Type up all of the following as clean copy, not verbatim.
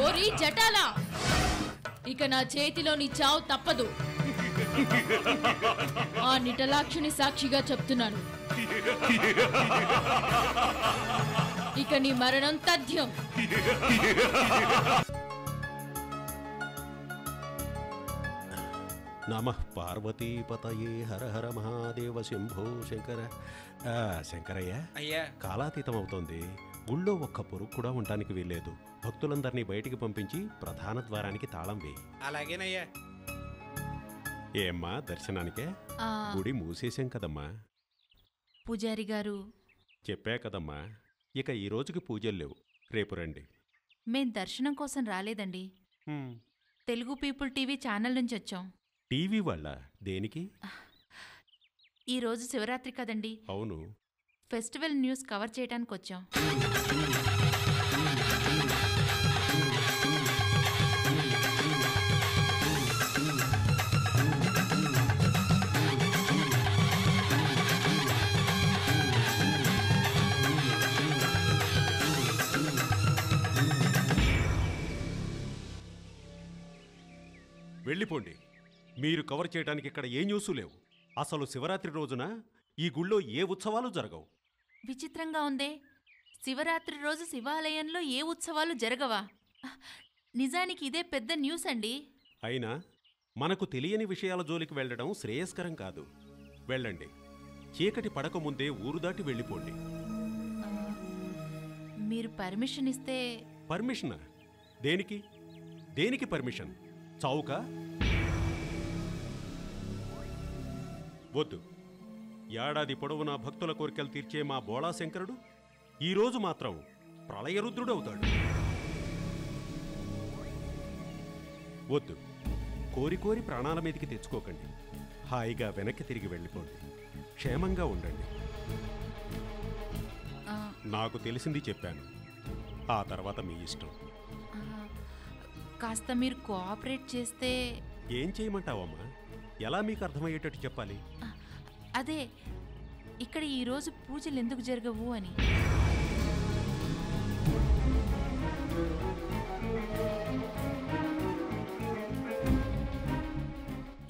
ఓరి జటాలా, ఇక నా చేతిలోని చావు తప్పదు. ఆ నిటలాక్షిని సాక్షిగా చెప్తున్నాను. ఇక నీ మరణం తథ్యం. నమః పార్వతీపతయే హర హర మహాదేవ శంభో శంకర. శంకరయ్య, అయ్యా, కాలాతీతం అవుతోంది. గుళ్ళో ఒక్క పొరుగు కూడా ఉండటానికి వీల్లేదు. భక్తులందరినీ బయటికి పంపించి ప్రధాన ద్వారానికి తాళం వేయి. అలాగేనయ్యా. ఏమ్మా, దర్శనానికే? గుడి మూసేశాం కదమ్మా. పూజారి గారు చెప్పా కదమ్మా, ఇక ఈ రోజుకి పూజలు లేవు, రేపు రండి. మేం దర్శనం కోసం రాలేదండి. తెలుగు పీపుల్ టీవీ ఛానల్ నుంచి వచ్చాం. టీవీ వాళ్ళ? దేనికి? ఈరోజు శివరాత్రి కదండి. అవును. ఫెస్టివల్ న్యూస్ కవర్ చేయడానికి వచ్చాం. వెళ్ళిపోండి. మీరు కవర్ చేయడానికి ఇక్కడ ఏ న్యూసు లేవు. అసలు శివరాత్రి రోజున ఈ గుళ్ళో ఏ ఉత్సవాలు జరగవు. విచిత్రంగా ఉందే, శివరాత్రి రోజు శివాలయంలో ఏ ఉత్సవాలు జరగవా? నిజానికి ఇదే పెద్ద న్యూస్ అండి. అయినా మనకు తెలియని విషయాల జోలికి వెళ్ళడం శ్రేయస్కరం కాదు. వెళ్ళండి. చీకటి పడకముందే ఊరు దాటి వెళ్ళిపోండి. మీరు పర్మిషన్ ఇస్తే. పర్మిషనా? దేనికి? దేనికి పర్మిషన్? చావుకా? వద్దు. ఏడాది పొడవునా భక్తుల కోరికలు తీర్చే మా బోళాశంకరుడు ఈరోజు మాత్రం ప్రళయరుద్రుడవుతాడు. వద్దు. కోరి కోరి ప్రాణాల మీదకి తెచ్చుకోకండి. హాయిగా వెనక్కి తిరిగి వెళ్ళిపోండి. క్షేమంగా ఉండండి. నాకు తెలిసింది చెప్పాను. ఆ తర్వాత మీ ఇష్టం. కాస్త మీరు కోఆపరేట్ చేస్తే. ఏం చేయమంటావమ్మా? ఎలా మీకు అర్థమయ్యేటట్టు చెప్పాలి? అదే, ఇక్కడ ఈరోజు పూజలు ఎందుకు జరగవు అని.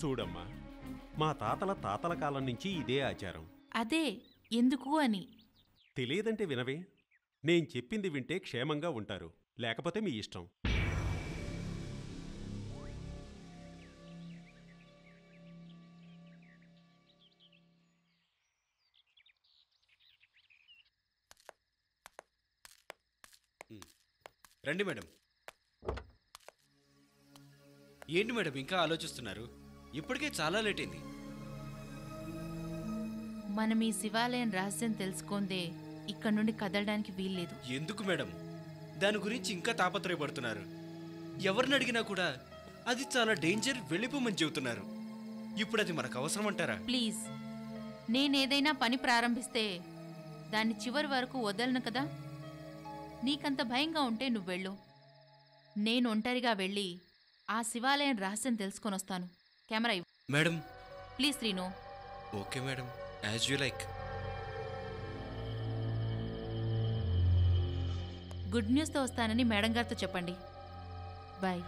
చూడమ్మా, మా తాతల కాలం నుంచి ఇదే ఆచారం. అదే ఎందుకు అని. తెలియదంటే వినవే. నేను చెప్పింది వింటే క్షేమంగా ఉంటారు, లేకపోతే మీ ఇష్టం. రండి మేడం. ఏంటి మేడం ఇంకా ఆలోచిస్తున్నారు? ఇప్పటికే చాలా లేట్ అయింది. మనం ఈ శివాలయం రహస్యం తెలుసుకుందే ఇక్కడ నుండి కదలడానికి వీల్లేదు. ఎందుకు మేడం దాని గురించి ఇంకా తాపత్రయపడుతున్నారు? ఎవరిని అడిగినా కూడా అది చాలా డేంజర్, వెళ్ళిపోమని చెబుతున్నారు. ఇప్పుడు అది మనకు అవసరం అంటారా? ప్లీజ్, నేనేదైనా పని ప్రారంభిస్తే దాన్ని చివరి వరకు వదలను కదా. నీకంత భయంగా ఉంటే నువ్వెళ్ళు. నేను ఒంటరిగా వెళ్ళి ఆ శివాలయం రహస్యం తెలుసుకొని వస్తాను. కెమెరా ఇవ్వు. Madam please Srinu. Okay madam, as you like. Good న్యూస్తో వస్తానని మేడం గారితో చెప్పండి. బాయ్.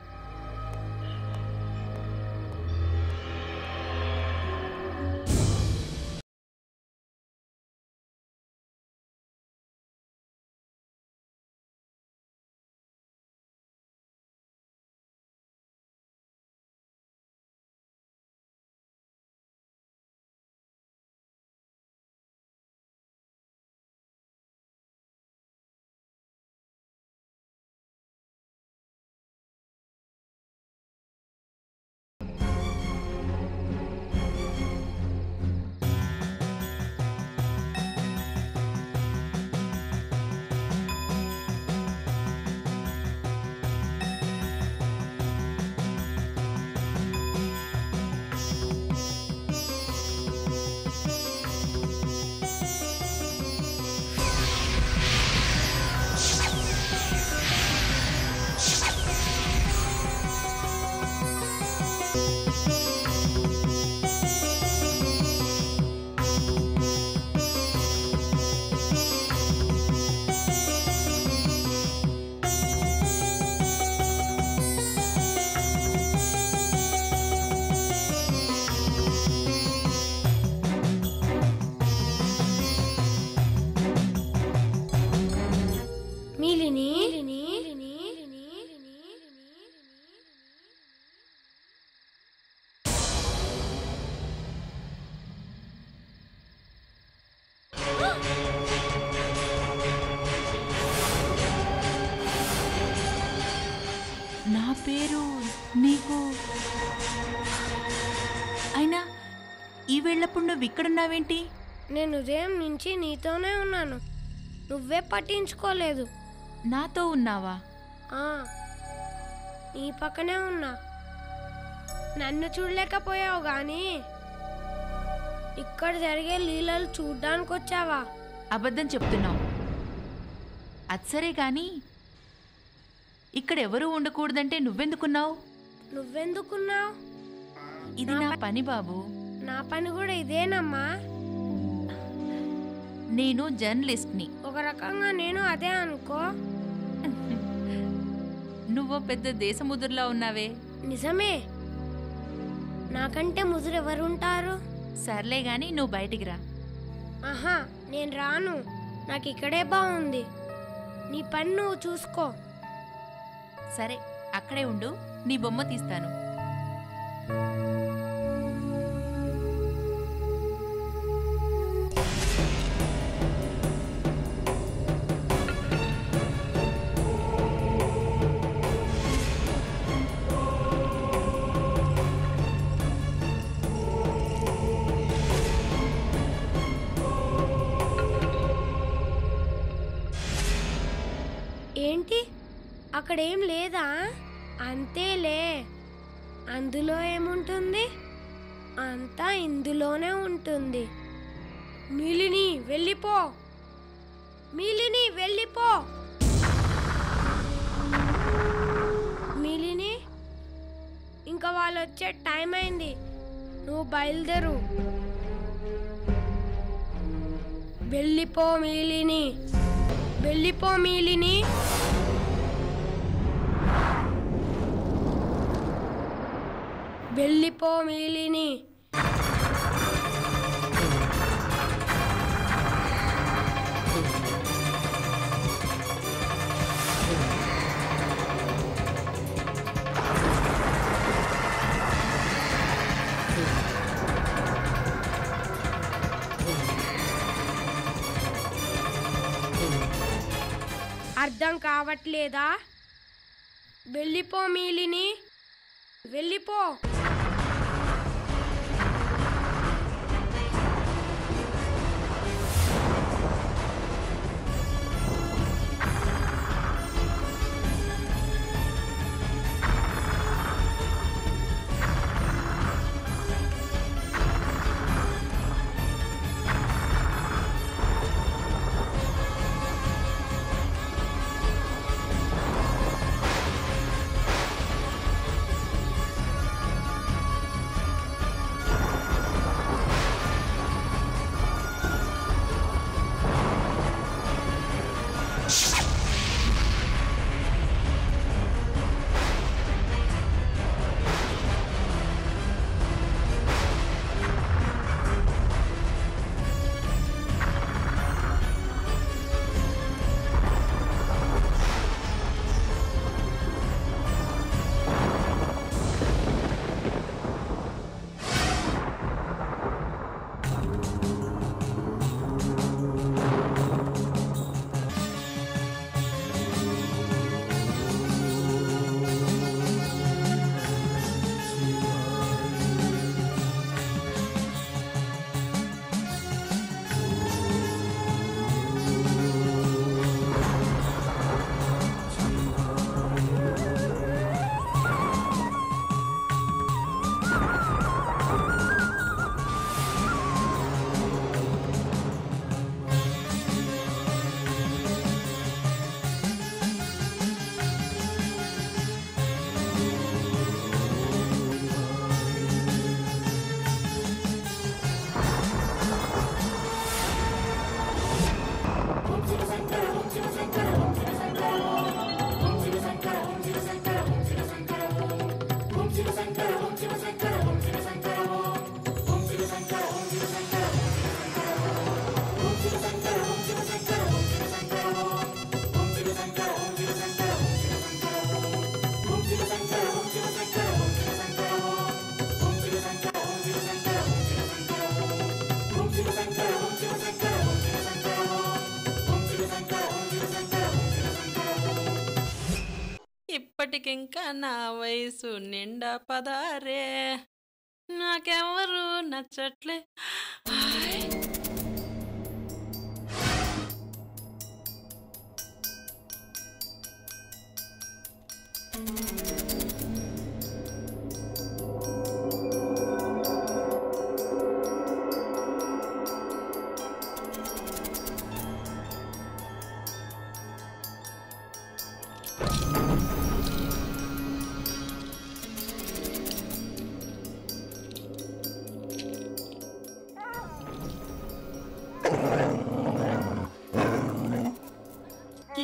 నా పేరు నీకు అయినా ఈ వేళప్పుడు నువ్వు ఇక్కడున్నావేంటి? నేను ఉదయం నుంచి నీతోనే ఉన్నాను, నువ్వే పట్టించుకోలేదు. నాతో ఉన్నావా? ఆ, నీ పక్కనే ఉన్నా. నన్ను చూడలేకపోయావు గాని ఇక్కడ జరిగే లీలలు చూడ్డానికి వచ్చావా? అబద్ధం చెప్తున్నావు. అది సరే గాని ఇక్కడ ఎవరూ ఉండకూడదంటే నువ్వెందుకున్నావు? నువ్వెందుకున్నావు? ఇది నా పని బాబు. నా పని కూడా ఇదేనమ్మా. నేను జర్నలిస్ట్ని. ఒక రకంగా నేను అదే అనుకో. నువ్వు పెద్ద దేశముదురులా ఉన్నావే. నిజమే, నాకంటే ముదురు ఎవరుంటారు? సర్లే గాని నువ్వు బయటికి రా. ఆహా, నేను రాను. నాకు ఇక్కడే బాగుంది. నీ పని నువ్వు చూసుకో. సరే, అక్కడే ఉండు, నీ బొమ్మ తీస్తాను. ఏంటి, అక్కడేం లేదా? అంతేలే, అందులో ఏముంటుంది? అంతా ఇందులోనే ఉంటుంది. మిలిని వెళ్ళిపో, మిలిని వెళ్ళిపో. మిలిని, ఇంకా వాళ్ళు వచ్చే టైం అయింది, నువ్వు బయలుదేరు. వెళ్ళిపో మిలిని, వెళ్ళిపో మిలిని. వెళ్ళిపో మిలిని. అర్థం కావట్లేదా? వెళ్ళిపో మిలిని, వెళ్ళిపో. అప్పటికింకా నా వయసు నిండా పదారే, నాకెవరు నచ్చట్లే. హాయ్.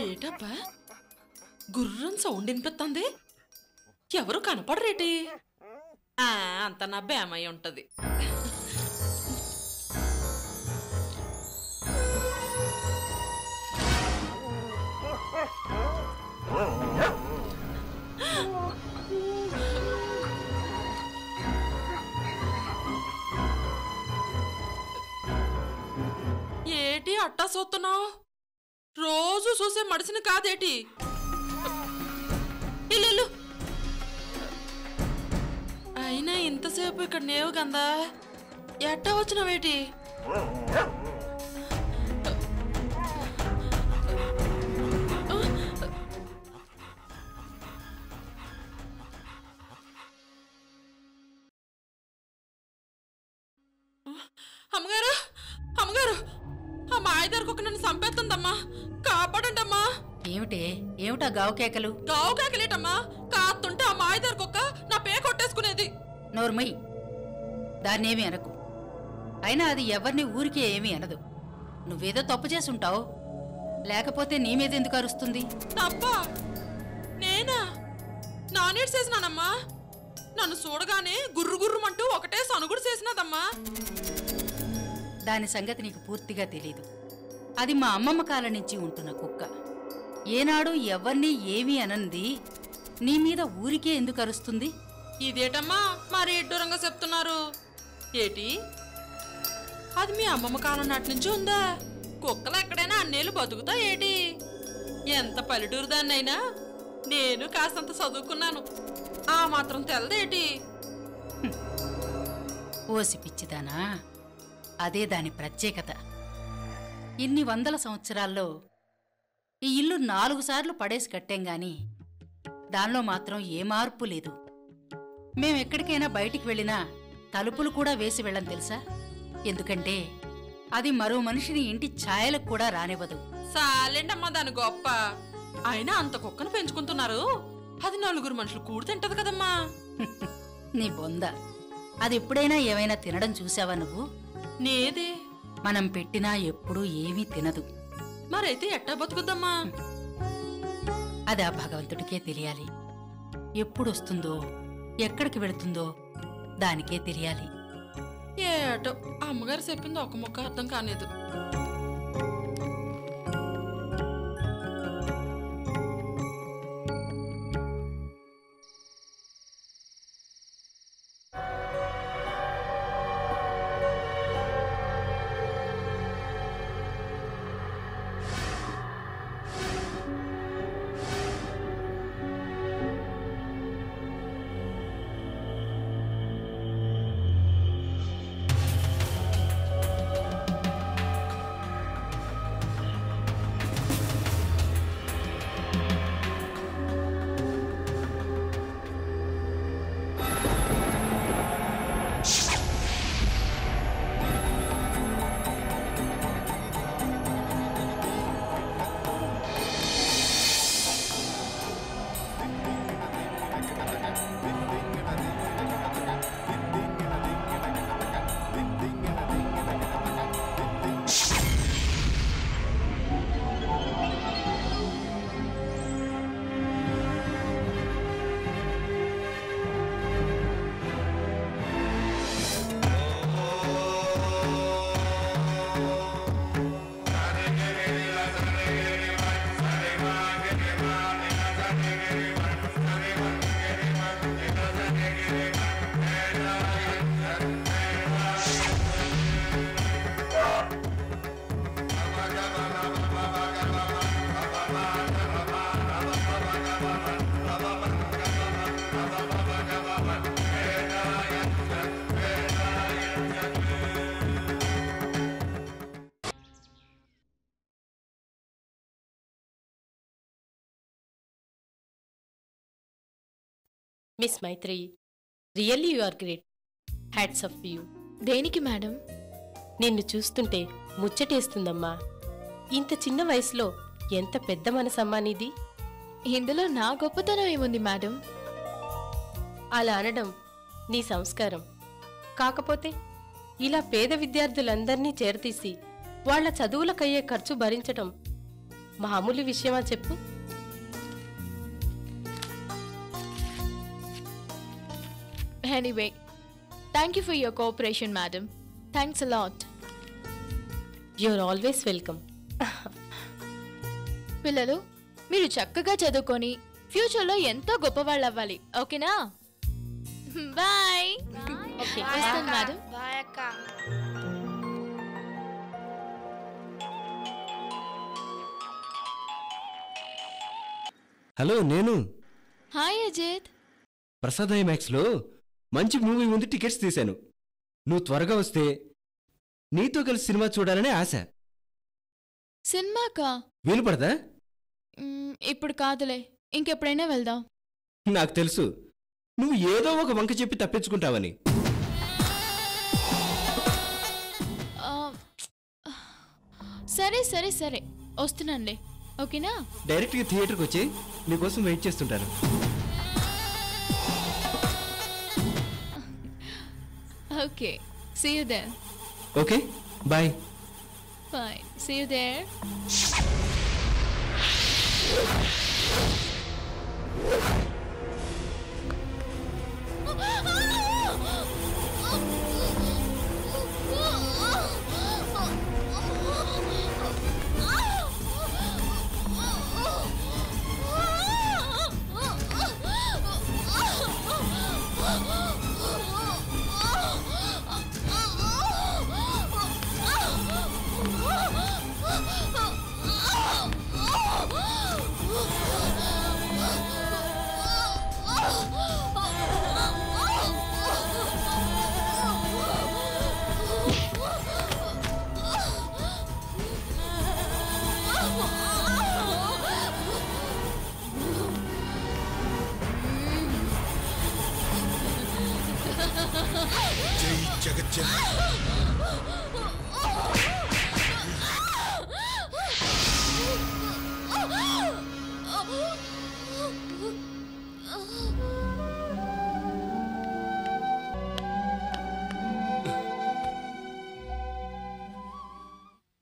ఏటబ్బా గుర్రం సౌండ్ వినిపిస్తుంది? ఎవరు కనపడరేటి? అంత నా బేమై ఉంటది. ఏటి అట్టా చూస్తున్నావు? రోజు చూసే మడిసిని కాదేటి? ఇల్లు అయినా ఇంతసేపు ఇక్కడ నేవు గందా, ఎట్టా వచ్చినవేటి? అమ్మగారు, అమ్మగారు, ఆ మాయదారికి ఒక నన్ను చంపేస్తుందమ్మా, కాపాడంటమ్మా. ఏమిటా గావు కేకలు? గావు కేకలేటమ్మా, కాస్తుంటే ఆ మాయదారికి ఒక నా పే కొట్టేసుకునేది. నోర్మయ్యి, దాన్నేమీ అనకు. అయినా అది ఎవరిని ఊరికే ఏమీ అనదు. నువ్వేదో తప్పు చేసుంటావు, లేకపోతే నీ మీద ఎందుకు అరుస్తుంది? తప్ప నేనా? నానేడు చేసినానమ్మా. నన్ను చూడగానే గుర్రు గుర్రుమంటూ ఒకటే సనుగుడు చేసినదమ్మా. దాని సంగతి నీకు పూర్తిగా తెలీదు. అది మా అమ్మమ్మ కాలం నుంచి ఉంటున్న కుక్క. ఏనాడు ఎవరిని ఏమీ అనంది నీ మీద ఊరికే ఎందుకు అరుస్తుంది? ఇదేటమ్మా మరి ఎడ్డూరంగా చెప్తున్నారు? ఏటి అది మీ అమ్మమ్మ కాలం నాటి నుంచి ఉందా? కుక్కలు ఎక్కడైనా అన్నేళ్ళు బతుకుతా ఏటి? ఎంత పల్లెటూరు దాన్నైనా నేను కాస్తంత చదువుకున్నాను, ఆ మాత్రం తెలదేటి? ఓసి పిచ్చిదానా, అదే దాని ప్రత్యేకత. ఇన్ని వందల సంవత్సరాల్లో ఈ ఇల్లు 4 సార్లు పడేసి కట్టాం గాని దానిలో మాత్రం ఏ మార్పు లేదు. మేమెక్కడికైనా బయటికి వెళ్ళినా తలుపులు కూడా వేసి వెళ్ళం తెలుసా? ఎందుకంటే అది మరో మనిషిని ఇంటి ఛాయలకు కూడా రానివ్వదు. సాలేండమ్మా దాని గొప్ప. అయినా అంత కుక్కను పెంచుకుంటున్నారు, అది 4 మనుషులు కూడి తింటది కదమ్మా. నీ బొంద, అది ఎప్పుడైనా ఏమైనా తినడం చూసావా నువ్వు? నేదే. మనం పెట్టినా ఎప్పుడూ ఏమీ తినదు. మరైతే ఎట్టా బతుకుద్దమ్మా? అది ఆ భగవంతుడికే తెలియాలి. ఎప్పుడొస్తుందో ఎక్కడికి వెళుతుందో దానికే తెలియాలి. ఏటో అమ్మగారు చెప్పింది ఒక ముక్క అర్థం కాలేదు. Miss Maithri, really you are great. Hats off you. దేనికి మేడం? నిన్ను చూస్తుంటే ముచ్చటేస్తుందమ్మా. ఇంత చిన్న వయసులో ఎంత పెద్ద మనసమ్మా నీది. ఇందులో నా గొప్పతనం ఏముంది మేడం? అలా అనడం నీ సంస్కారం. కాకపోతే ఇలా పేద విద్యార్థులందర్నీ చేరతీసి వాళ్ల చదువులకయ్యే ఖర్చు భరించటం మామూలు విషయమా చెప్పు? Anyway, thank you for your cooperation madam. Thanks a lot. You're always welcome. పిల్లలు, మీరు చక్కగా చదువుకొని ఫ్యూచర్లో ఎంతో గొప్పవాళ్ళు అవ్వాలి. ఓకేనా? బాయ్. ఓకే, వస్తాను మేడం. బాయ్ అక్క. హలో, నేను హాయ్ అజిత్. ప్రసాద్ ఐమాక్స్లో మంచి మూవీ ఉంది, టికెట్స్ తీశాను. నువ్వు త్వరగా వస్తే నీతో కలిసి సినిమా చూడాలనే ఆశ. సినిమాకా? వీలు పడదా? ఇప్పుడు కాదులే, ఇంకెప్పుడైనా వెళ్దాం. నాకు తెలుసు, నువ్వు ఏదో ఒక వంక చెప్పి తప్పించుకుంటావని. సరే సరే సరే, వస్తున్నానులే. ఓకేనా? డైరెక్ట్గా థియేటర్కి వచ్చి నీకోసం వెయిట్ చేస్తుంటాను. Okay, see you there. Okay, bye. Fine, see you there.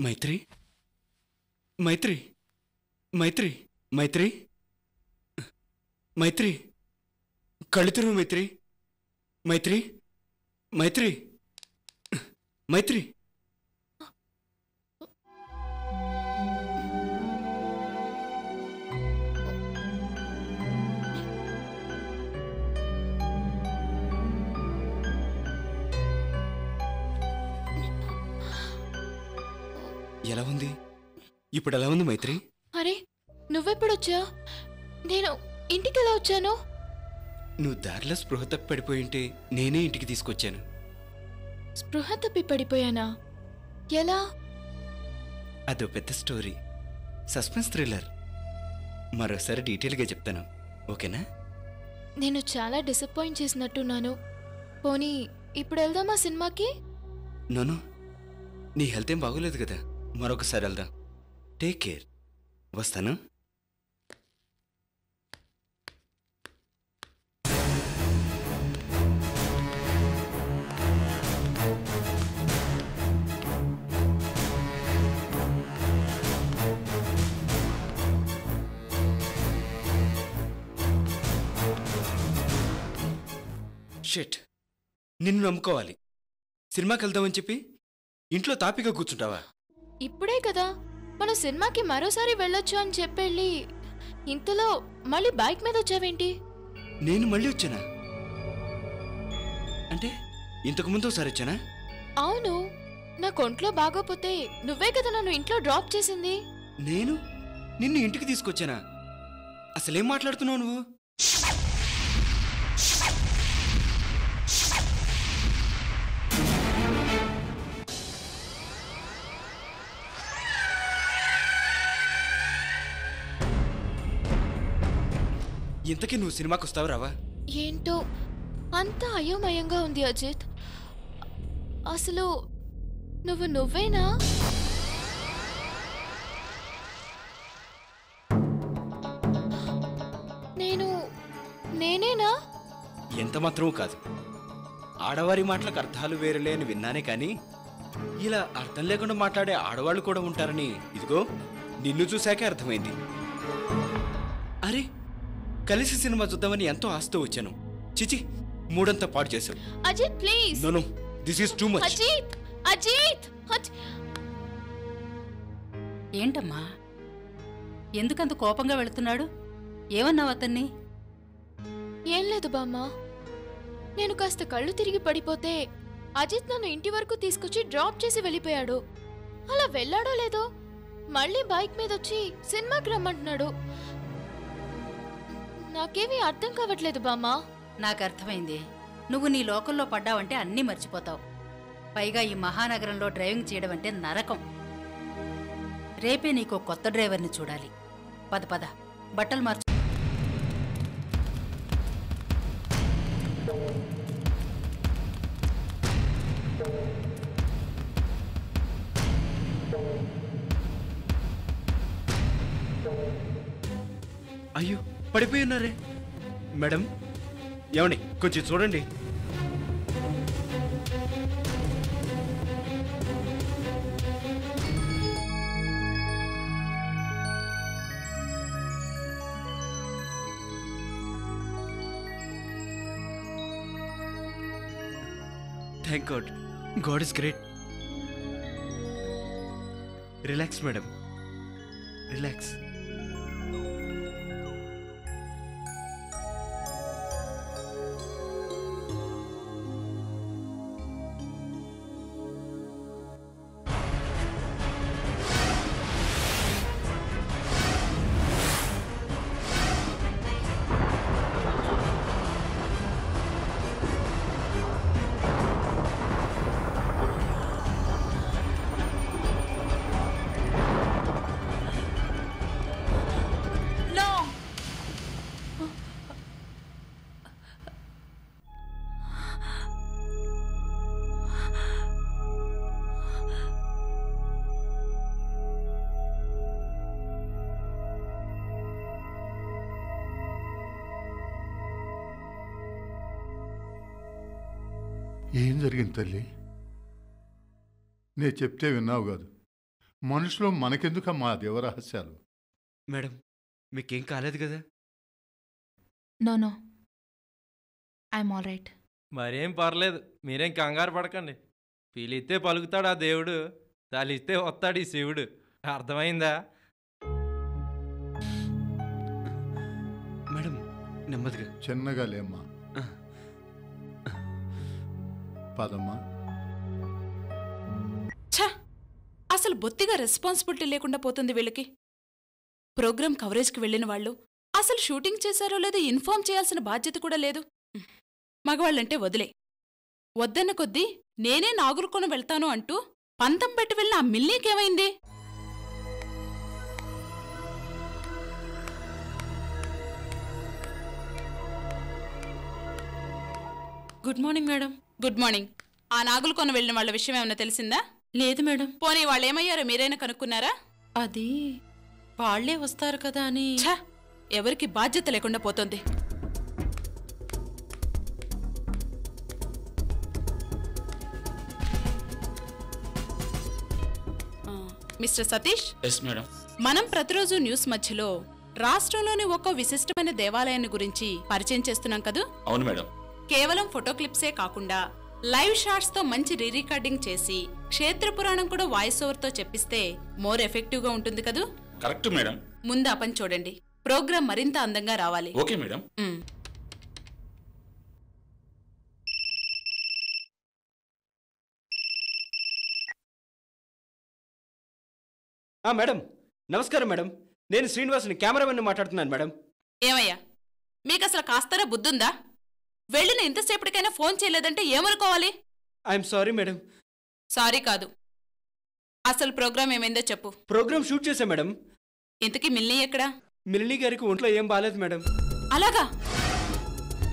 Maithri, Maithri, Maithri, Maithri, Maithri, కళ్ళు తెరువు మైత్రి, మైత్రి, మైత్రి, మైత్రి. ఎలా ఉంది ఇప్పుడు? ఎలా ఉంది మైత్రి? అరే, నువ్వెప్పుడొచ్చా? నేను ఇంటికి ఎలా వచ్చాను? నువ్వు దారిలో స్పృహ తప్పి పడిపోయింటే నేనే ఇంటికి తీసుకొచ్చాను. స్పృహ తప్పి పడిపోయానా? ఎలా? అదో పెద్ద స్టోరీ, సస్పెన్స్ థ్రిల్లర్. మరోసారి డీటెయిల్గా చెప్తాను, ఓకేనా? నేను చాలా డిసప్పాయింట్ చేసినట్టున్నాను. పోనీ ఇప్పుడు వెళ్దామా సినిమాకి? నోను, నీ హెల్త్ ఏం బాగోలేదు కదా, మరొకసారి వెళ్దాం. Take care. వస్తాను. షిట్, నిన్ను నమ్ముకోవాలి. సినిమాకి వెళ్దామని చెప్పి ఇంట్లో తాపిగా కూర్చుంటావా? ఇప్పుడే కదా మనం సినిమాకి మరోసారి వెళ్ళొచ్చు అని చెప్పెళ్ళి ఇంతలో మళ్ళీ బైక్ మీద వచ్చావేంటి? నేను మళ్ళీ వచ్చానా? అంటే ఇంతకుముందు ఒకసారి వచ్చానా? అవును, నా ఒంట్లో బాగోపోతే నువ్వే కదా నన్ను ఇంట్లో డ్రాప్ చేసింది. నేను నిన్ను ఇంటికి తీసుకొచ్చానా? అసలేం మాట్లాడుతున్నావు నువ్వు? ఇంతకీ నువ్వు సినిమాకి వస్తావు రావా? ఏంటో అంత అయోమయంగా ఉంది అజిత్. అసలు నువ్వేనా? నేనేనా? ఎంత మాత్రమూ కాదు. ఆడవారి మాటలకు అర్థాలు వేరులే అని విన్నానే కానీ ఇలా అర్థం లేకుండా మాట్లాడే ఆడవాళ్ళు కూడా ఉంటారని ఇదిగో నిన్ను చూశాకే అర్థమైంది. అరే, కలిసి సినిమా చూద్దామని ఎంతో ఆశతో వచ్చాను. చిచి, మూడంతా పాడు చేశావు. Ajith please. No, this is too much. Ajith Ajith ఏంటమ్మా, ఎందుకంత కోపంగా వెళుతున్నాడు? ఏమన్నావు అతన్ని? ఏం లేదు బామ్మ, నేను కాస్త కళ్ళు తిరిగి పడిపోతే అజిత్ నన్ను ఇంటి వరకు తీసుకొచ్చి డ్రాప్ చేసి వెళ్ళిపోయాడు. అలా వెళ్ళాడో లేదో మళ్ళీ బైక్ మీద వచ్చి సినిమాకి రమ్మంటున్నాడు. నాకేమీ అర్థం కావట్లేదు బామ్మ. నాకు అర్థమైంది. నువ్వు నీ లోకల్లో పడ్డావంటే అన్నీ మర్చిపోతావు. పైగా ఈ మహానగరంలో డ్రైవింగ్ చేయడం అంటే నరకం. రేపే నీకో కొత్త డ్రైవర్ని చూడాలి. పద పద, బట్టలు మార్చు. అయ్యో, పడిపోయి ఉన్నారే. మేడం, ఏమండి కొంచెం చూడండి. Thank God. God is great. Relax madam, relax. ఏం జరిగింది తల్లి? నేను చెప్తే విన్నావు కాదు. మనుషులో మనకెందుకమ్మా దేవరహస్యాలు? మేడం, మీకేం కాలేదు కదా? No, I'm all right. మరేం పర్లేదు, మీరేం కంగారు పడకండి. పిలిస్తే పలుకుతాడు ఆ దేవుడు, తలిస్తే వస్తాడు ఈ శివుడు. అర్థమైందా? మేడం, నెమ్మదిగా, చిన్నగా లేమ్మా. పదమ్మా. ఛ, అసలు బొత్తిగా రెస్పాన్సిబిలిటీ లేకుండా పోతుంది వీళ్ళకి. ప్రోగ్రామ్ కవరేజ్కి వెళ్ళిన వాళ్ళు అసలు షూటింగ్ చేశారో లేదో ఇన్ఫార్మ్ చేయాల్సిన బాధ్యత కూడా లేదు. మగవాళ్ళంటే వదిలే, వద్దన్న కొద్దీ నేనే నాగురుకొని వెళ్తాను అంటూ పంతం పెట్టి వెళ్ళిన ఆ మిల్లీకేమైంది? Good morning madam. Good morning. ఆ నాగులుకొని వెళ్ళిన వాళ్ళ విషయం ఏమైనా తెలిసిందా? లేదు మేడం. పోనీ వాళ్ళేమయ్యారో మీరైనా కనుక్కున్నారా? అది వాళ్లే వస్తారు కదా అని. ఛ, ఎవరికి బాధ్యత లేకుండా పోతుంది. మిస్టర్ సతీష్. Yes madam. మనం ప్రతిరోజు న్యూస్ మధ్యలో రాష్ట్రంలోని ఒక్కో విశిష్టమైన దేవాలయాన్ని గురించి పరిచయం చేస్తున్నాం కదా? అవును మేడం. కేవలం ఫోటో క్లిప్సే కాకుండా లైవ్ షాట్స్ తో మంచి రీరికార్డింగ్ చేసి క్షేత్ర పురాణం కూడా వాయిస్ ఓవర్ తో చెప్పిస్తే మోర్ ఎఫెక్టివ్ గా ఉంటుంది కదూ? Correct madam. ముందు ఆ పని చూడండి. ప్రోగ్రాం మరింత అందంగా రావాలి. Okay madam. మేడం, నమస్కారం మేడం. నేను శ్రీనివాసుని, కెమెరామెన్ మాట్లాడుతున్నాను మేడం. ఏమయ్యా, మీకు అసలు కాస్తరా బుద్ధుందా? వెళ్ళిన ఇంతసేపటికైనా ఫోన్ చేయలేదంటే ఏమనుకోవాలి? I'm sorry madam. సారీ కాదు, అసలు ప్రోగ్రామ్ ఏమైందో చెప్పు. ప్రోగ్రామ్ షూట్ చేశా మేడం. ఇంతకీ మిల్నీ ఎక్కడా? మిల్నీ గారికి ఒంట్లో ఏం బాలేదు మేడం. అలాగా?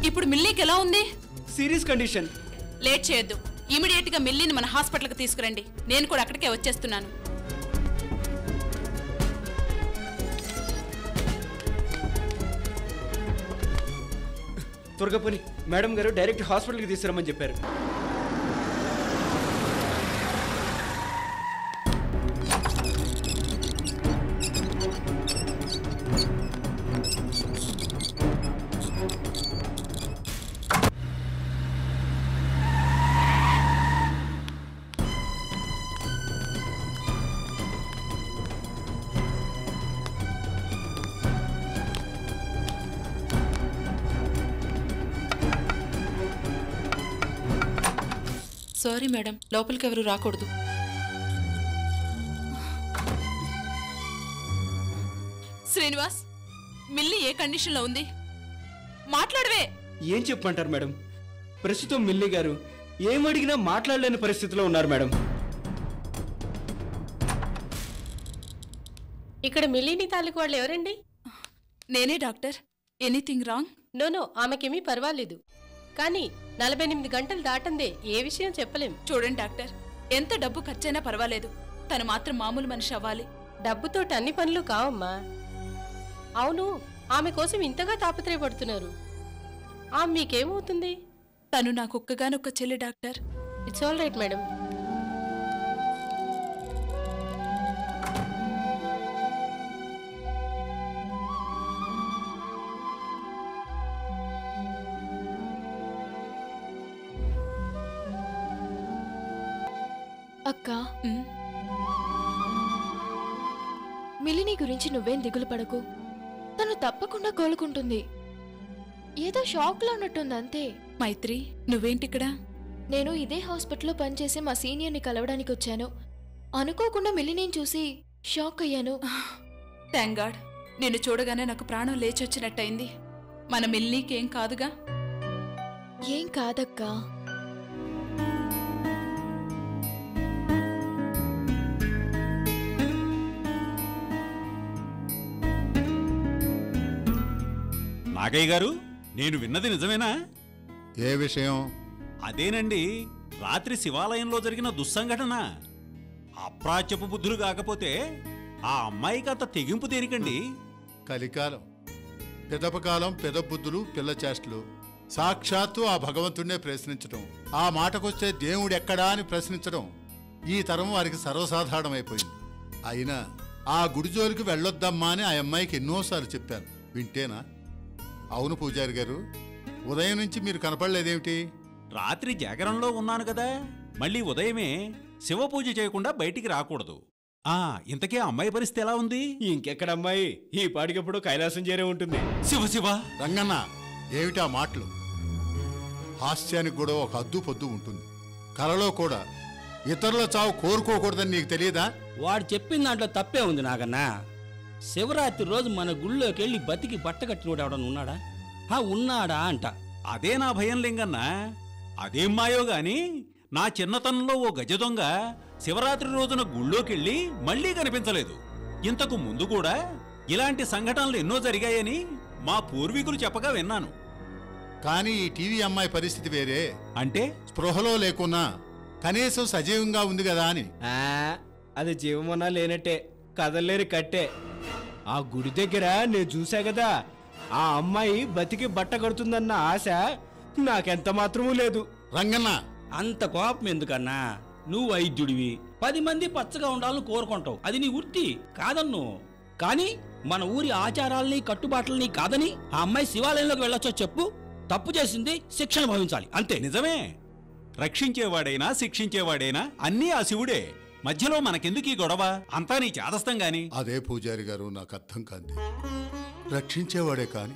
ఇప్పుడు మిల్లీకి ఎలా ఉంది? Serious condition. లేట్ చేయొద్దు. ఇమీడియట్ గా మిల్లీని మన హాస్పిటల్కి తీసుకురండి. నేను కూడా అక్కడికే వచ్చేస్తున్నాను. త్వరగా పోని. మేడం గారు డైరెక్ట్ హాస్పిటల్కి తీసుకురమ్మని చెప్పారు. సారీ మేడం, లోపలికి ఎవరు రాకూడదు. శ్రీనివాస్, మిల్లీ ఏ కండిషన్లో ఉంది? మాట్లాడవే. ఏం చెప్పమంటారు మేడం? ప్రస్తుతం మిల్లీ గారు ఏమడిగినా మాట్లాడలేని పరిస్థితిలో ఉన్నారు మేడం. ఇక్కడ మిల్లీని తాలూకు వాళ్ళు ఎవరండి? నేనే డాక్టర్. Anything wrong? నో, ఆమెకేమీ పర్వాలేదు. కానీ 48 గంటలు దాటందే ఏ విషయం చెప్పలేం. చూడండి డాక్టర్, ఎంత డబ్బు ఖర్చైనా పర్వాలేదు, తను మాత్రం మామూలు మనిషి అవ్వాలి. డబ్బుతోటి అన్ని పనులు కావమ్మా. అవును, ఆమె కోసం ఇంతగా తాపత్రయపడుతున్నారు. ఆమె మీకేమవుతుంది? తను నాకు ఒక్కగానొక్క చెల్లి doctor. It's all right madam. అక్క, మిలిని గురించి నువ్వేం దిగులు పడకు. తను తప్పకుండా కోలుకుంటుంది. ఏదో షాక్లో ఉన్నట్టుంది అంతే. మైత్రి, నువ్వేంటిక్కడ? నేను ఇదే హాస్పిటల్లో పనిచేసే మా సీనియర్ని కలవడానికి వచ్చాను. అనుకోకుండా మిలిని చూసి షాక్ అయ్యాను. థ్యాంక్ గాడ్, నిన్ను చూడగానే నాకు ప్రాణం లేచొచ్చినట్టయింది. మన మిల్లీకేం కాదుగా? ఏం కాదక్కా. నాగయ్య గారు, నేను విన్నది నిజమేనా? ఏ విషయం? అదేనండి, రాత్రి శివాలయంలో జరిగిన దుస్సంఘటన. అప్రాచ్యపు బుద్ధులు కాకపోతే ఆ అమ్మాయికి అంత తెగింపు దేనికండి? కలికాలం, పెదపకాలం, పెదబుద్ధులు, పిల్ల చేష్టలు. సాక్షాత్తు ఆ భగవంతుడినే ప్రశ్నించడం, ఆ మాటకొస్తే దేవుడు ఎక్కడా అని ప్రశ్నించడం ఈ తరం వారికి సర్వసాధారణమైపోయింది. అయినా ఆ గుడి జోలికి వెళ్ళొద్దమ్మా అని ఆ అమ్మాయికి ఎన్నోసార్లు చెప్పాను. వింటేనా? అవును పూజారి గారు, ఉదయం నుంచి మీరు కనపడలేదేమిటి? రాత్రి జాగరణలో ఉన్నాను కదా, మళ్ళీ ఉదయమే శివ పూజ చేయకుండా బయటికి రాకూడదు. ఇంతకీ అమ్మాయి పరిస్థితి ఎలా ఉంది? ఇంకెక్కడ అమ్మాయి, ఈ పాటికప్పుడు కైలాసం చేరే ఉంటుంది. శివ శివ. రంగన్న, ఏమిటా మాటలు? హాస్యానికి కూడా ఒక హద్దు పొద్దు ఉంటుంది. కలలో కూడా ఇతరుల చావు కోరుకోకూడదని నీకు తెలియదా? వాడు చెప్పిన దాంట్లో తప్పే ఉంది నాగన్నా. శివరాత్రి రోజు మన గుళ్ళోకి వెళ్ళి బతికి బట్టకట్టినోడు ఎవడన్నా ఉన్నాడా? ఉన్నాడా అంట. అదే నా భయం లింగన్నా. అదేం మాయో గాని, నా చిన్నతనంలో ఓ గజ దొంగ శివరాత్రి రోజున గుళ్ళోకెళ్ళి మళ్లీ కనిపించలేదు. ఇంతకు ముందు కూడా ఇలాంటి సంఘటనలు ఎన్నో జరిగాయని మా పూర్వీకులు చెప్పగా విన్నాను. కానీ ఈ టీవీ అమ్మాయి పరిస్థితి వేరే. అంటే స్పృహలో లేకున్నా కనీసం సజీవంగా ఉంది కదా అని. అది జీవమన్నా లేనట్టే, కదలేని కట్టే. ఆ గుడి దగ్గర నేను చూసా కదా, ఆ అమ్మాయి బతికి బట్ట కడుతుందన్న ఆశ నాకెంత మాత్రమూ లేదు. రంగన్న, అంత కోపం ఎందుకన్నా? నువ్వు వైద్యుడివి, 10 మంది పచ్చగా ఉండాలని కోరుకుంటావు, అది నీ వృత్తి కాదన్ను. కానీ మన ఊరి ఆచారాల్ని కట్టుబాట్లని కాదని ఆ అమ్మాయి శివాలయంలోకి వెళ్ళొచ్చో చెప్పు. తప్పు చేసింది, శిక్షణ భవించాలి, అంతే. నిజమే, రక్షించేవాడైనా శిక్షించేవాడైనా అన్నీ ఆ శివుడే. మధ్యలో మనకెందుకు ఈ గొడవ? అంతా నీ చేదస్తం గాని. అదే పూజారి గారు, నాకు అర్థం కాంది. రక్షించేవాడే కాని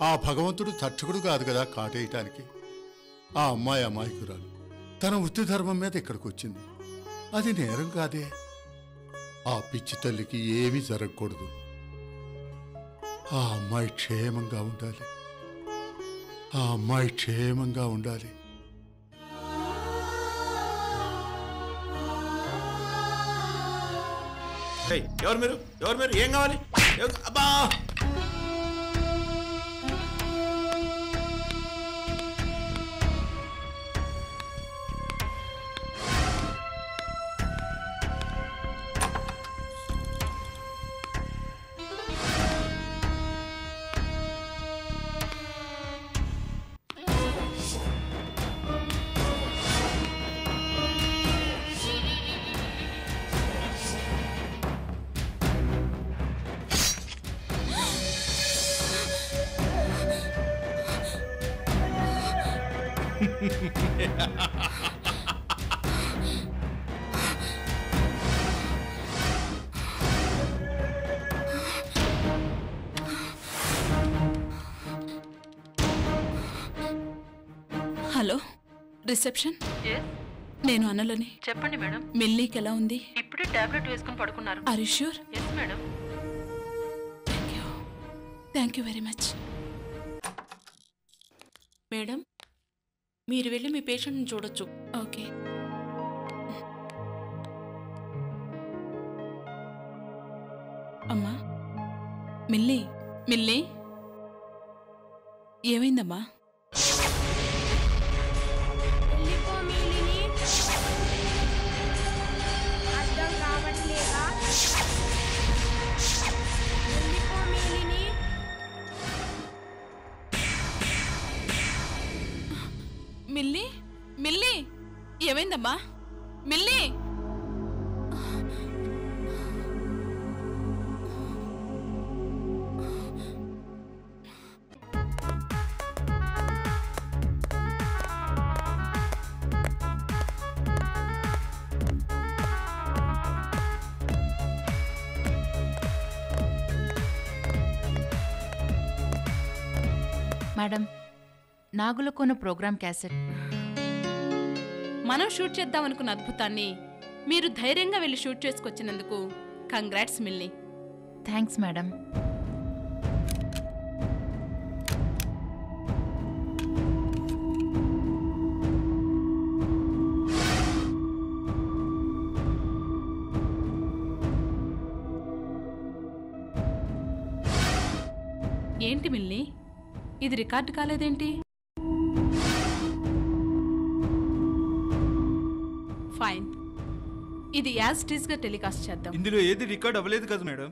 ఆ భగవంతుడు తక్షకుడు కాదు కదా కాటేయటానికి. ఆ అమ్మాయి అమాయకురాలు తన వృత్తి ధర్మం మీద ఇక్కడికి వచ్చింది. అది నేరం కాదే. ఆ పిచ్చి తల్లికి ఏమీ జరగకూడదు. ఆ అమ్మాయి క్షేమంగా ఉండాలి. ఆ అమ్మాయి క్షేమంగా ఉండాలి. ఎవరు మీరు? ఏం కావాలి? అబ్బా! Hello, reception. నేను అనలని. చెప్పండి మేడం. మిల్లీకి ఎలా ఉంది? ఇప్పుడే టాబ్లెట్ వేసుకుని పడుకున్నారు. Are you sure? Yes madam. Thank you very much. Madam, మీరు వెళ్ళి మీ పేషెంట్ని చూడొచ్చు. ఓకే. అమ్మా, మిల్లీ. మిల్లీ, ఏమైందమ్మా? వెళ్ళిపో మిలిని. అర్థం కావట్లేదా? వెళ్ళిపో మిలిని. మిల్లీ, మిల్లీ, ఏమైందమ్మా? Millie. Madam, Nagulakona program cassette. మనం షూట్ చేద్దాం అనుకున్న అద్భుతాన్ని మీరు ధైర్యంగా వెళ్ళి షూట్ చేసుకొచ్చినందుకు కంగ్రాట్స్ మిల్లీ. Thanks madam. ఏంటి మిల్లీ, ఇది రికార్డు కాలేదేంటి? ఫైన్, ఇది యాజ్ టీజ్గా టెలికాస్ట్ చేద్దాం. ఇందులో ఏది రికార్డ్ అవ్వలేదు కదా మేడం.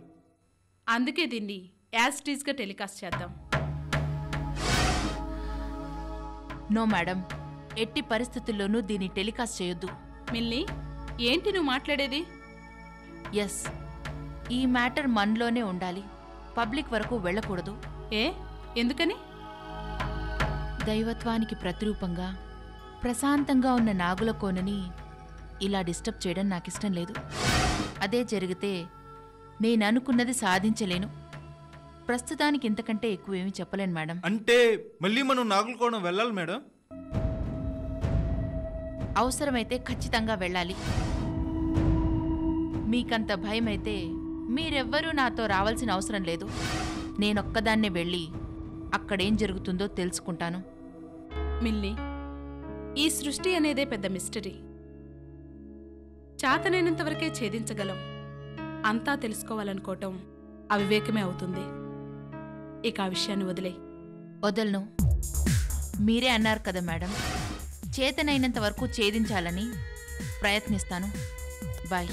అందుకే దీన్ని యాజ్ టీజ్గా టెలికాస్ట్ చేద్దాం. నో మేడం, ఎట్టి పరిస్థితుల్లోనూ దీన్ని టెలికాస్ట్ చేయొద్దు. మిల్లీ, ఏంటి నువ్వు మాట్లాడేది? ఎస్, ఈ మ్యాటర్ మనలోనే ఉండాలి, పబ్లిక్ వరకు వెళ్ళకూడదు. ఏ, ఎందుకని? దైవత్వానికి ప్రతిరూపంగా ప్రశాంతంగా ఉన్న నాగులకోనని ఇలా డిస్టర్బ్ చేయడం నాకిష్టం లేదు. అదే జరిగితే నేను అనుకున్నది సాధించలేను. ప్రస్తుతానికి ఇంతకంటే ఎక్కువ ఏమీ చెప్పలేను మేడం. అంటే మళ్ళీ మనం నాగులకోణం వెళ్ళాలి మేడం? అవసరమైతే ఖచ్చితంగా వెళ్ళాలి. మీకంత భయమైతే మీరెవ్వరూ నాతో రావాల్సిన అవసరం లేదు. నేనొక్కదాన్నే వెళ్ళి అక్కడేం జరుగుతుందో తెలుసుకుంటాను. మిల్లీ, ఈ సృష్టి అనేదే పెద్ద మిస్టరీ. చాతనైనంత వరకే ఛేదించగలం. అంతా తెలుసుకోవాలనుకోవటం అవివేకమే అవుతుంది. ఇక ఆ విషయాన్ని వదిలే. వదలను. మీరే అన్నారు కదా మేడం, చేతనైనంత వరకు ఛేదించాలని ప్రయత్నిస్తాను. బాయ్.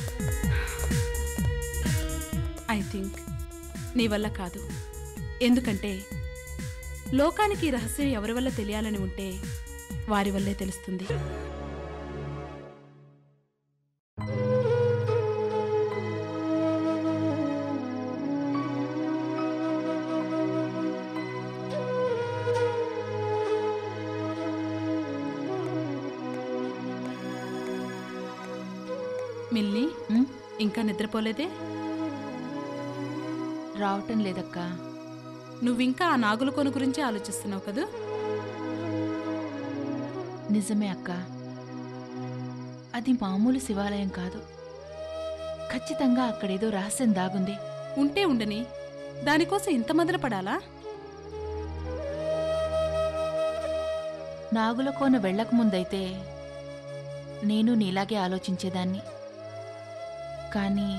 ఐ థింక్ నీ వల్ల కాదు. ఎందుకంటే లోకానికి ఈ రహస్యం ఎవరి వల్ల తెలియాలని ఉంటే వారి వల్లే తెలుస్తుంది. మిల్లీ, ఇంకా నిద్రపోలేదే? రావటం లేదక్కా. నువ్వింకా ఆ నాగులకోన గురించి ఆలోచిస్తున్నావు కదూ? నిజమే అక్క, అది మామూలు శివాలయం కాదు. ఖచ్చితంగా అక్కడేదో రహస్యం దాగుంది. ఉంటే ఉండని, దానికోసం ఇంత మదన పడాలా? నాగులకోన వెళ్ళకముందైతే నేను నీలాగే ఆలోచించేదాన్ని. కానీ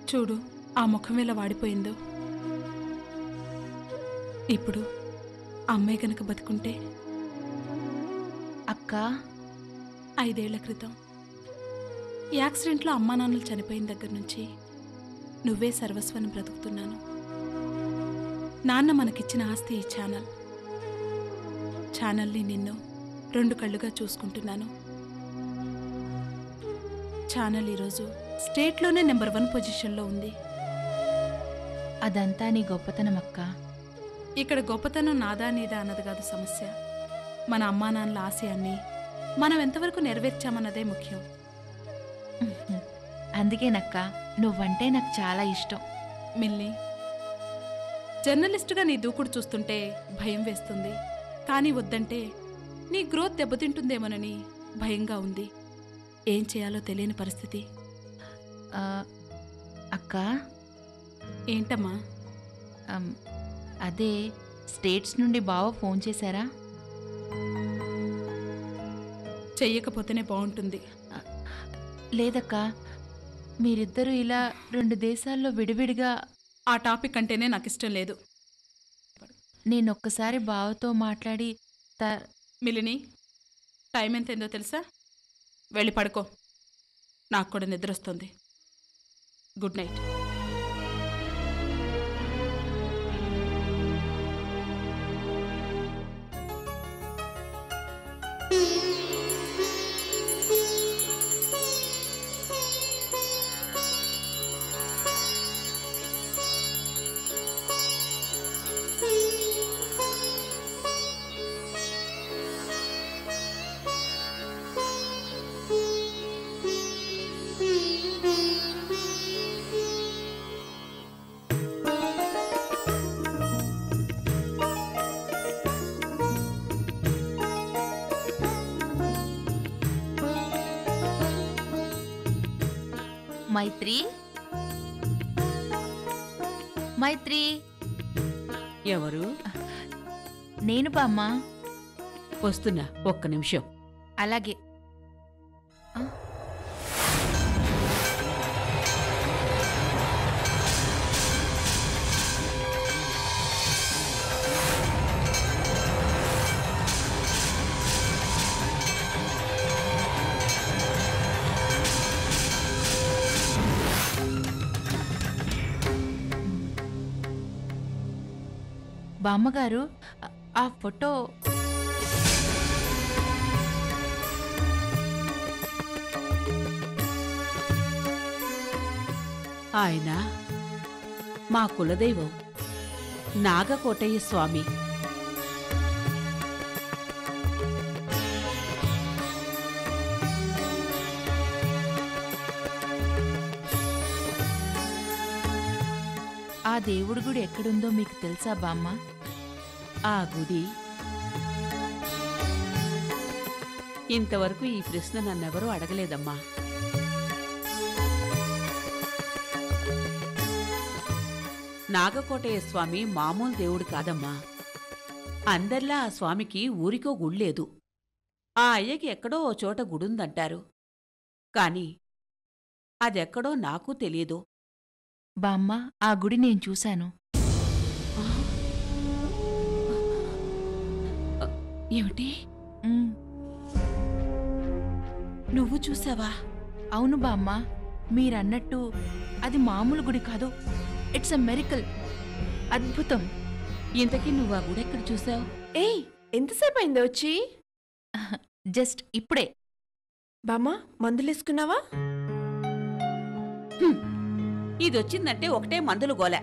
చూడు, ఆ ముఖం ఎలా వాడిపోయిందో. ఇప్పుడు అమ్మాయి గనక బతుకుంటే. అక్క, 5 ఏళ్ల క్రితం యాక్సిడెంట్లో అమ్మా నాన్నలు చనిపోయిన దగ్గర నుంచి నువ్వే సర్వస్వాన్ని బ్రతుకుతున్నాను. నాన్న మనకిచ్చిన ఆస్తి ఈ ఛానల్ని నిన్ను 2 కళ్ళుగా చూసుకుంటున్నాను. ఛానల్ ఈరోజు స్టేట్లోనే నెంబర్ 1 పొజిషన్లో ఉంది. అదంతా నీ గొప్పతనం అక్క. ఇక్కడ గొప్పతనం నాదా నీదా అన్నది కాదు సమస్య. మన అమ్మా నాన్నల ఆశయాన్ని మనం ఎంతవరకు నెరవేర్చామన్నదే ముఖ్యం. అందుకేనక్క నువ్వంటే నాకు చాలా ఇష్టం. మిల్లి, జర్నలిస్టుగా నీ దూకుడు చూస్తుంటే భయం వేస్తుంది. కానీ వద్దంటే నీ గ్రోత్ దెబ్బతింటుందేమోనని భయంగా ఉంది. ఏం చేయాలో తెలియని పరిస్థితి. అక్క. ఏంటమ్మా? అదే స్టేట్స్ నుండి బావ ఫోన్ చేశారా? చెయ్యకపోతేనే బాగుంటుంది. లేదక్క, మీరిద్దరూ ఇలా 2 దేశాల్లో విడివిడిగా. ఆ టాపిక్ అంటేనే నాకు ఇష్టం లేదు. నేనొక్కసారి బావతో మాట్లాడి మిలిని, టైం ఎంతైందో తెలుసా? వెళ్ళి పడుకో. నాకు కూడా నిద్ర వస్తుంది. Good night. మైత్రి, మైత్రి. ఎవరు? నేను బామ్మ. వస్తున్నా, ఒక్క నిమిషం. అలాగే. బామ్మగారు, ఆ ఫోటో ఆయన మా కులదైవం నాగకోటయ్య స్వామి. ఆ దేవుడి గుడి ఎక్కడుందో మీకు తెలుసా బామ్మ? ఆ గుడి ఇంతవరకు ఈ ప్రశ్న నన్నెవరూ అడగలేదమ్మా. నాగకోటయ్య స్వామి మామూలు దేవుడు కాదమ్మా. అందర్లా ఆ స్వామికి ఊరికో గుడిలేదు. ఆ అయ్యకి ఎక్కడో ఓ చోట గుడుందంటారు. కాని అదెక్కడో నాకు తెలియదు. బామ్మ, ఆ గుడి నేను చూశాను. ఏమిటి? నువ్వు చూసావా? అవును బామ్మ, మీరన్నట్టు అది మామూలు గుడి కాదు. It's a miracle. అద్భుతం. ఇంతకీ నువ్వు ఆ గుడి ఎక్కడ చూసావు? ఏయ్, ఎంతసేపు అయింది వచ్చి? జస్ట్ ఇప్పుడే. బామ్మ, మందులేసుకున్నావా? ఇదొచ్చిందంటే ఒకటే మందులు గోలే.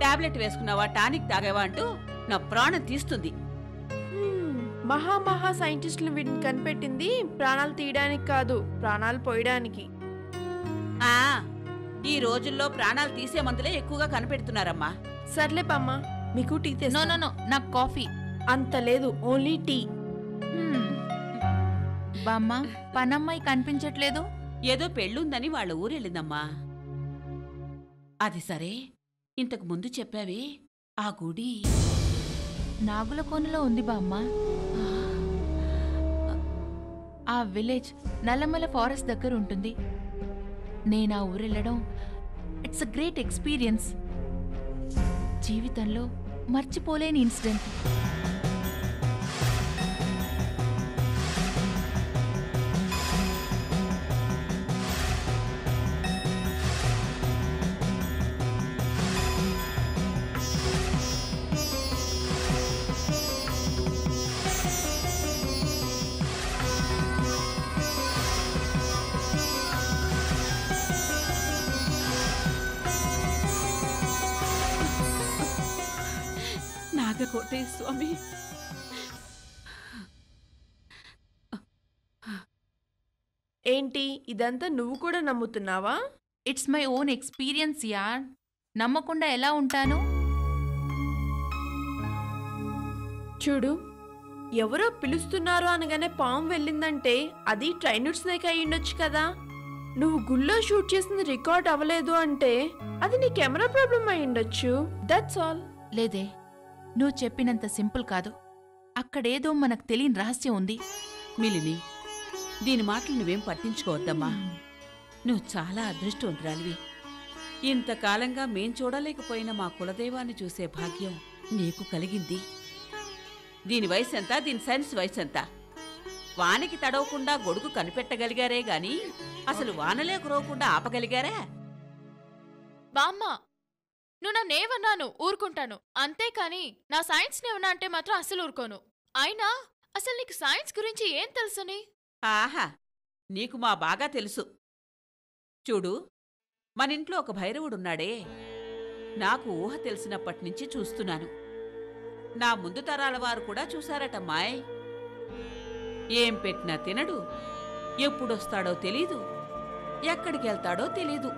టాబ్లెట్ వేసుకున్నావా, టానిక్ తాగావా అంటూ నా ప్రాణం తీస్తుంది. మహా సైంటిస్టులు వీటిని కనిపెట్టింది ప్రాణాలు తీయడానికి కాదు, ప్రాణాలు పోయడానికి. ఈ రోజుల్లో ప్రాణాలు తీసే మందులే ఎక్కువగా కనిపెడుతున్నారమ్మా. సర్లే బామ్మ, మీకు టీ తెస్తా. నో, నాకు కాఫీ. అంత లేదు, ఓన్లీ టీ. బామ్మ, పనమ్మాయి కనిపించట్లేదు. ఏదో పెళ్ళుందని వాళ్ళ ఊరెళ్ళిందమ్మా. అది సరే, ఇంతకు ముందు చెప్పావే ఆ గుడి నాగులకోనలో ఉంది బామ్మ. ఆ విలేజ్ నల్లమల ఫారెస్ట్ దగ్గర ఉంటుంది. నేను ఆ ఊరెళ్ళడం ఇట్స్ అ గ్రేట్ ఎక్స్పీరియన్స్. జీవితంలో మర్చిపోలేని ఇన్సిడెంట్. కోటయ్య స్వామి. ఏంటి ఇదంతా నువ్వు కూడా నమ్ముతున్నావా? ఇట్స్ మై ఓన్ ఎక్స్పీరియన్స్ యార్. నమ్మకుండా ఎలా ఉంటాను? చూడు, ఎవరో పిలుస్తున్నారు అనగానే పాము వెళ్ళిందంటే అది ట్రైన్డ్ స్నేక్ అయి ఉండొచ్చు కదా. నువ్వు గుళ్ళో షూట్ చేసింది రికార్డ్ అవ్వలేదు అంటే అది నీ కెమెరా ప్రాబ్లం అయి ఉండొచ్చు. That's all. లేదే, నువ్వు చెప్పినంత సింపుల్ కాదు. అక్కడేదో మనకు తెలియని రహస్యం ఉంది. మిలిని, దీని మాటలు నువ్వేం పట్టించుకోవద్దమ్మా. నువ్వు చాలా అదృష్టవంతురాలివి. ఇంతకాలంగా మేం చూడలేకపోయిన మా కులదైవాన్ని చూసే భాగ్యం నీకు కలిగింది. దీని వయసు ఎంత, దీని సైన్స్ వయసు ఎంత? వానకి తడవకుండా గొడుగు కనిపెట్టగలిగారే గాని అసలు వానలే కురవకుండా ఆపగలిగారా? బామ్మ, నువ్వు నన్నేమన్నాను ఊరుకుంటాను, అంతేకాని నా సైన్స్ నేమన్నా అంటే మాత్రం అసలు ఊరుకోను. అయినా అసలు నీకు సైన్స్ గురించి ఏం తెలుసని? ఆహా, నీకు మా బాగా తెలుసు. చూడు, మనింట్లో ఒక భైరవుడున్నాడే, నాకు ఊహ తెలిసినప్పటినుంచి చూస్తున్నాను. నా ముందు తరాల వారు కూడా చూశారటమ్మాయ్. ఏం పెట్టినా తినడు, ఎప్పుడొస్తాడో తెలీదు, ఎక్కడికెళ్తాడో తెలీదు.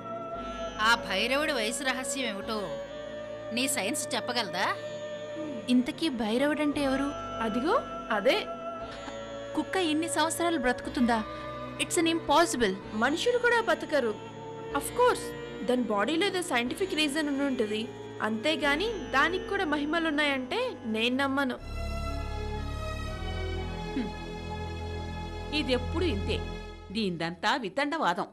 ఆ భైరవుడి వయసు రహస్యం ఏమిటో నీ సైన్స్ చెప్పగలదా? ఇంతకీ భైరవుడంటే ఎవరు? అదిగో అదే. కుక్క ఇన్ని సంవత్సరాలు బ్రతుకుతుందా? It's an impossible. మనుషులు కూడా బతకరు. అఫ్ కోర్స్ దాని బాడీలో ఏదో సైంటిఫిక్ రీజన్ ఉంటుంది, అంతేగాని దానికి కూడా మహిమలున్నాయంటే నేను నమ్మను. ఇదెప్పుడు ఇంతే, దీందంతా వితండవాదం.